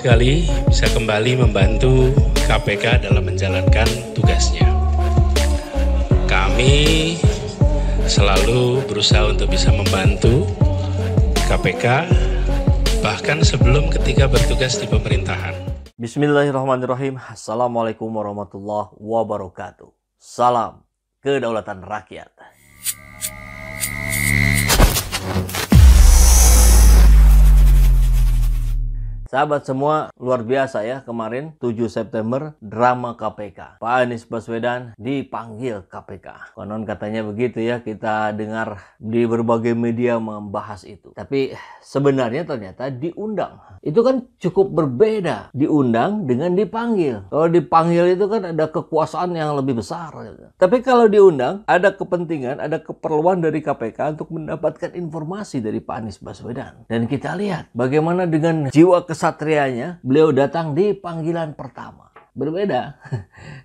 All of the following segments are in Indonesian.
sekali bisa kembali membantu KPK dalam menjalankan tugasnya. Kami selalu berusaha untuk bisa membantu KPK, bahkan sebelum ketika bertugas di pemerintahan. Bismillahirrahmanirrahim. Assalamualaikum warahmatullahi wabarakatuh. Salam kedaulatan rakyat. Sahabat semua, luar biasa ya, kemarin 7 September drama KPK. Pak Anies Baswedan dipanggil KPK. Konon katanya begitu ya, kita dengar di berbagai media membahas itu. Tapi sebenarnya ternyata diundang. Itu kan cukup berbeda, diundang dengan dipanggil. Kalau dipanggil itu kan ada kekuasaan yang lebih besar gitu. Tapi kalau diundang, ada kepentingan, ada keperluan dari KPK untuk mendapatkan informasi dari Pak Anies Baswedan. Dan kita lihat bagaimana dengan jiwa kesatrianya, beliau datang di panggilan pertama. Berbeda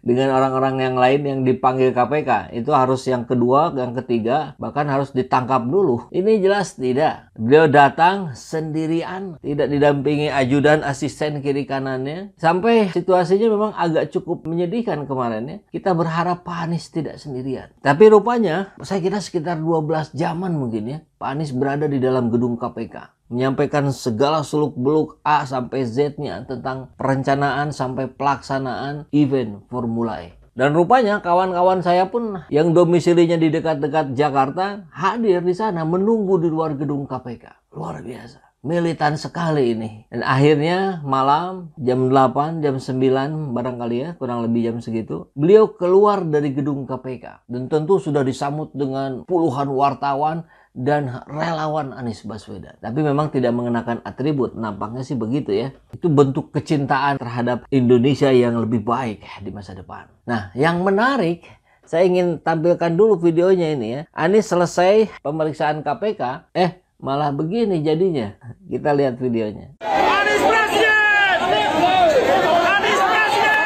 dengan orang-orang yang lain yang dipanggil KPK. Itu harus yang kedua, yang ketiga, bahkan harus ditangkap dulu. Ini jelas tidak. Beliau datang sendirian, tidak didampingi ajudan, asisten kiri kanannya. Sampai situasinya memang agak cukup menyedihkan kemarin ya. Kita berharap Pak Anies tidak sendirian. Tapi rupanya, saya kira sekitar 12 jaman mungkin ya, Pak Anies berada di dalam gedung KPK. Menyampaikan segala seluk-beluk A sampai Z-nya tentang perencanaan sampai pelaksanaan event Formula E. Dan rupanya kawan-kawan saya pun yang domisilinya di dekat-dekat Jakarta hadir di sana menunggu di luar gedung KPK. Luar biasa. Militan sekali ini. Dan akhirnya malam jam 8, jam 9 barangkali ya, kurang lebih jam segitu, beliau keluar dari gedung KPK. Dan tentu sudah disambut dengan puluhan wartawan dan relawan Anies Baswedan. Tapi memang tidak mengenakan atribut, nampaknya sih begitu ya. Itu bentuk kecintaan terhadap Indonesia yang lebih baik di masa depan. Nah, yang menarik, saya ingin tampilkan dulu videonya ini ya. Anies selesai pemeriksaan KPK, malah begini jadinya. Kita lihat videonya. Anies Presiden! Anies Presiden!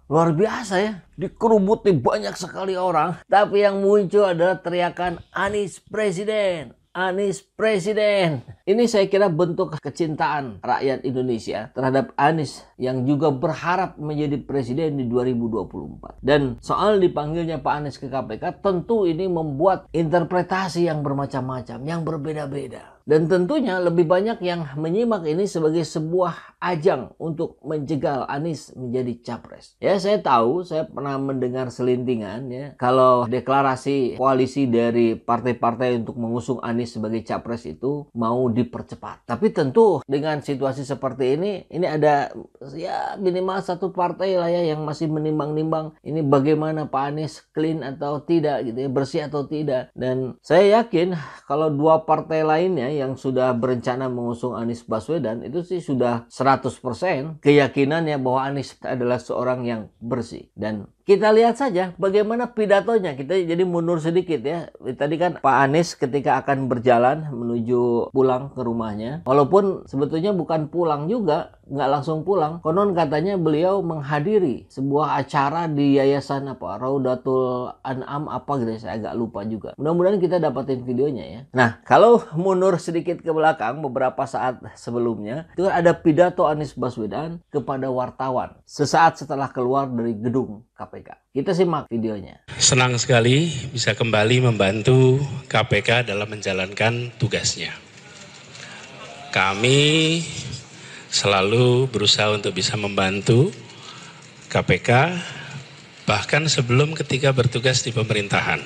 Luar biasa ya, dikerubuti banyak sekali orang, tapi yang muncul adalah teriakan Anies Presiden, Anies Presiden. Ini saya kira bentuk kecintaan rakyat Indonesia terhadap Anies yang juga berharap menjadi presiden di 2024. Dan soal dipanggilnya Pak Anies ke KPK, tentu ini membuat interpretasi yang bermacam-macam, yang berbeda-beda. Dan tentunya lebih banyak yang menyimak ini sebagai sebuah ajang untuk menjegal Anies menjadi capres. Ya, saya tahu, saya pernah mendengar selintingan ya, kalau deklarasi koalisi dari partai-partai untuk mengusung Anies sebagai capres itu mau dipercepat. Tapi tentu dengan situasi seperti ini ada ya minimal satu partai lah ya yang masih menimbang-nimbang ini bagaimana Pak Anies clean atau tidak gitu ya, bersih atau tidak. Dan saya yakin kalau dua partai lainnya yang sudah berencana mengusung Anies Baswedan itu sih sudah 100% keyakinannya bahwa Anies adalah seorang yang bersih. Dan kita lihat saja bagaimana pidatonya. Kita jadi mundur sedikit ya. Tadi kan Pak Anies ketika akan berjalan menuju pulang ke rumahnya, walaupun sebetulnya bukan pulang juga, nggak langsung pulang. Konon katanya beliau menghadiri sebuah acara di yayasan Raudatul An'am apa gitu, saya agak lupa juga. Mudah-mudahan kita dapatin videonya ya. Nah, kalau mundur sedikit ke belakang beberapa saat sebelumnya, itu kan ada pidato Anies Baswedan kepada wartawan sesaat setelah keluar dari gedung KPK. Kita simak videonya. Senang sekali bisa kembali membantu KPK dalam menjalankan tugasnya. Kami selalu berusaha untuk bisa membantu KPK, bahkan sebelum ketika bertugas di pemerintahan.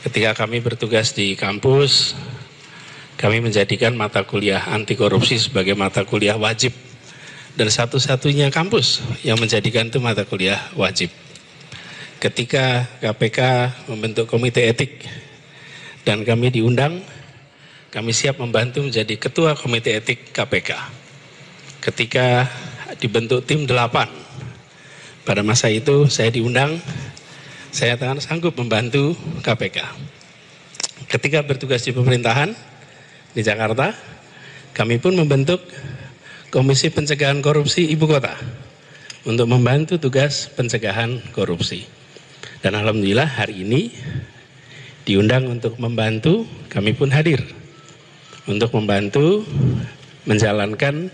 Ketika kami bertugas di kampus, kami menjadikan mata kuliah anti korupsi sebagai mata kuliah wajib. Dan satu-satunya kampus yang menjadikan itu mata kuliah wajib. Ketika KPK membentuk komite etik dan kami diundang, kami siap membantu menjadi Ketua Komite Etik KPK. Ketika dibentuk tim 8, pada masa itu saya diundang, saya tangan sanggup membantu KPK. Ketika bertugas di pemerintahan di Jakarta, kami pun membentuk Komisi Pencegahan Korupsi Ibu Kota untuk membantu tugas pencegahan korupsi. Dan alhamdulillah hari ini diundang untuk membantu, kami pun hadir untuk membantu menjalankan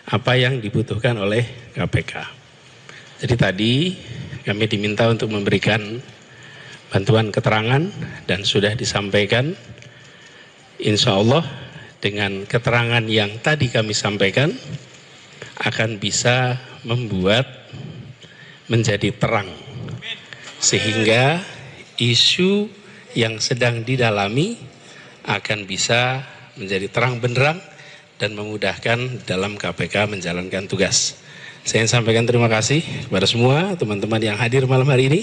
apa yang dibutuhkan oleh KPK. Jadi tadi kami diminta untuk memberikan bantuan keterangan dan sudah disampaikan. Insya Allah dengan keterangan yang tadi kami sampaikan akan bisa membuat menjadi terang. Sehingga isu yang sedang didalami akan bisa menjadi terang benderang dan memudahkan dalam KPK menjalankan tugas. Saya ingin sampaikan terima kasih kepada semua teman-teman yang hadir malam hari ini.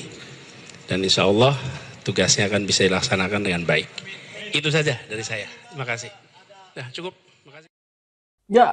Dan insya Allah tugasnya akan bisa dilaksanakan dengan baik. Itu saja dari saya. Terima kasih. Nah, cukup. Terima kasih. Ya,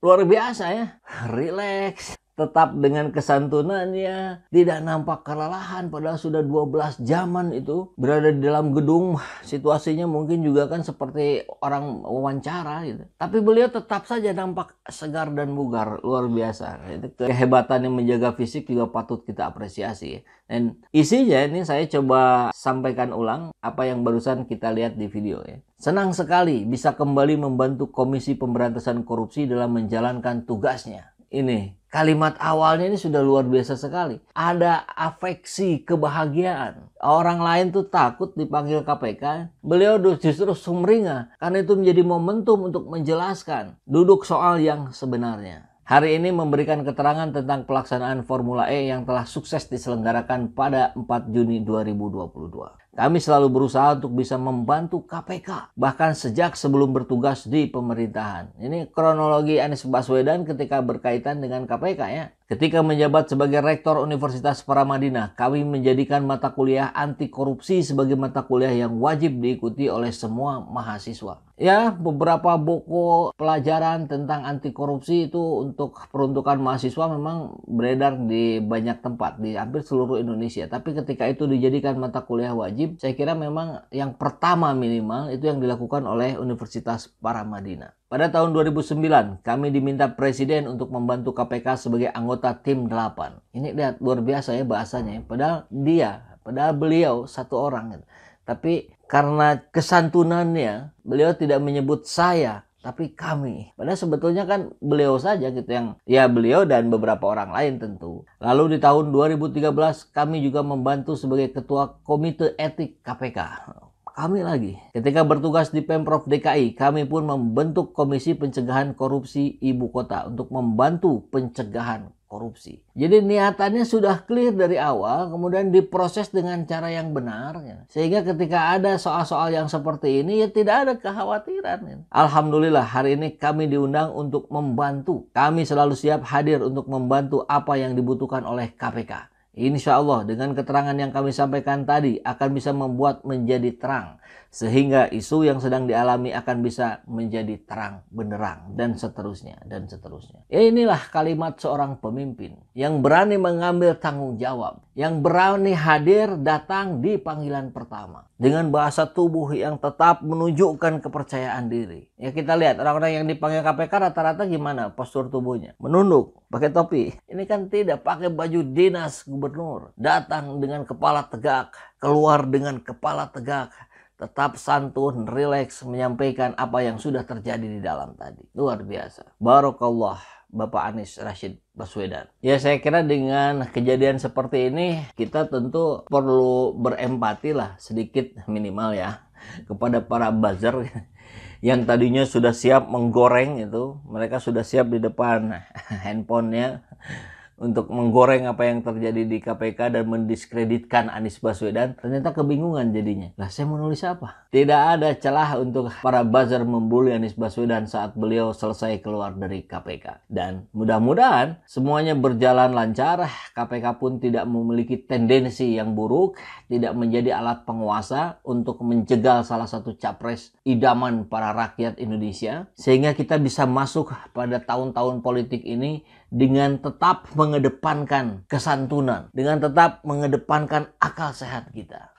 luar biasa ya. Rileks. Tetap dengan kesantunannya, tidak nampak kelelahan padahal sudah 12 jaman itu berada di dalam gedung. Situasinya mungkin juga kan seperti orang wawancara gitu. Tapi beliau tetap saja nampak segar dan bugar, luar biasa. Itu kehebatan yang menjaga fisik juga patut kita apresiasi. Dan isinya ini saya coba sampaikan ulang apa yang barusan kita lihat di video ya. Senang sekali bisa kembali membantu Komisi Pemberantasan Korupsi dalam menjalankan tugasnya. Ini kalimat awalnya ini sudah luar biasa sekali. Ada afeksi kebahagiaan. Orang lain tuh takut dipanggil KPK. Beliau justru sumringah karena itu menjadi momentum untuk menjelaskan duduk soal yang sebenarnya. Hari ini memberikan keterangan tentang pelaksanaan Formula E yang telah sukses diselenggarakan pada 4 Juni 2022. Kami selalu berusaha untuk bisa membantu KPK, bahkan sejak sebelum bertugas di pemerintahan. Ini kronologi Anies Baswedan ketika berkaitan dengan KPK ya. Ketika menjabat sebagai Rektor Universitas Paramadina, kami menjadikan mata kuliah anti korupsi sebagai mata kuliah yang wajib diikuti oleh semua mahasiswa. Ya, beberapa buku pelajaran tentang anti korupsi itu untuk peruntukan mahasiswa memang beredar di banyak tempat, di hampir seluruh Indonesia. Tapi ketika itu dijadikan mata kuliah wajib, saya kira memang yang pertama minimal itu yang dilakukan oleh Universitas Paramadina. Pada tahun 2009, kami diminta Presiden untuk membantu KPK sebagai anggota tim 8. Ini lihat luar biasa ya bahasanya. Padahal beliau satu orang. Tapi karena kesantunannya, beliau tidak menyebut saya, tapi kami. Padahal sebetulnya kan beliau saja gitu yang, ya beliau dan beberapa orang lain tentu. Lalu di tahun 2013, kami juga membantu sebagai Ketua Komite Etik KPK. Kami lagi. Ketika bertugas di Pemprov DKI, kami pun membentuk Komisi Pencegahan Korupsi Ibu Kota untuk membantu pencegahan korupsi. Jadi niatannya sudah clear dari awal, kemudian diproses dengan cara yang benar. Ya. Sehingga ketika ada soal-soal yang seperti ini, ya tidak ada kekhawatiran. Ya. Alhamdulillah hari ini kami diundang untuk membantu. Kami selalu siap hadir untuk membantu apa yang dibutuhkan oleh KPK. Insya Allah dengan keterangan yang kami sampaikan tadi akan bisa membuat menjadi terang. Sehingga isu yang sedang dialami akan bisa menjadi terang, benderang, dan seterusnya, dan seterusnya. Ya inilah kalimat seorang pemimpin yang berani mengambil tanggung jawab. Yang berani hadir datang di panggilan pertama. Dengan bahasa tubuh yang tetap menunjukkan kepercayaan diri. Ya kita lihat orang-orang yang dipanggil KPK rata-rata gimana postur tubuhnya. Menunduk, pakai topi. Ini kan tidak pakai baju dinas gubernur. Datang dengan kepala tegak, keluar dengan kepala tegak. Tetap santun, rileks menyampaikan apa yang sudah terjadi di dalam tadi. Luar biasa. Barakallah Bapak Anies Rashid Baswedan. Ya saya kira dengan kejadian seperti ini kita tentu perlu berempati lah sedikit minimal ya kepada para buzzer yang tadinya sudah siap menggoreng itu. Mereka sudah siap di depan handphonenya untuk menggoreng apa yang terjadi di KPK dan mendiskreditkan Anies Baswedan, ternyata kebingungan jadinya. Lah saya mau nulis apa? Tidak ada celah untuk para buzzer membuli Anies Baswedan saat beliau selesai keluar dari KPK. Dan mudah-mudahan semuanya berjalan lancar, KPK pun tidak memiliki tendensi yang buruk, tidak menjadi alat penguasa untuk menjegal salah satu capres idaman para rakyat Indonesia, sehingga kita bisa masuk pada tahun-tahun politik ini dengan tetap mengedepankan kesantunan, dengan tetap mengedepankan akal sehat kita.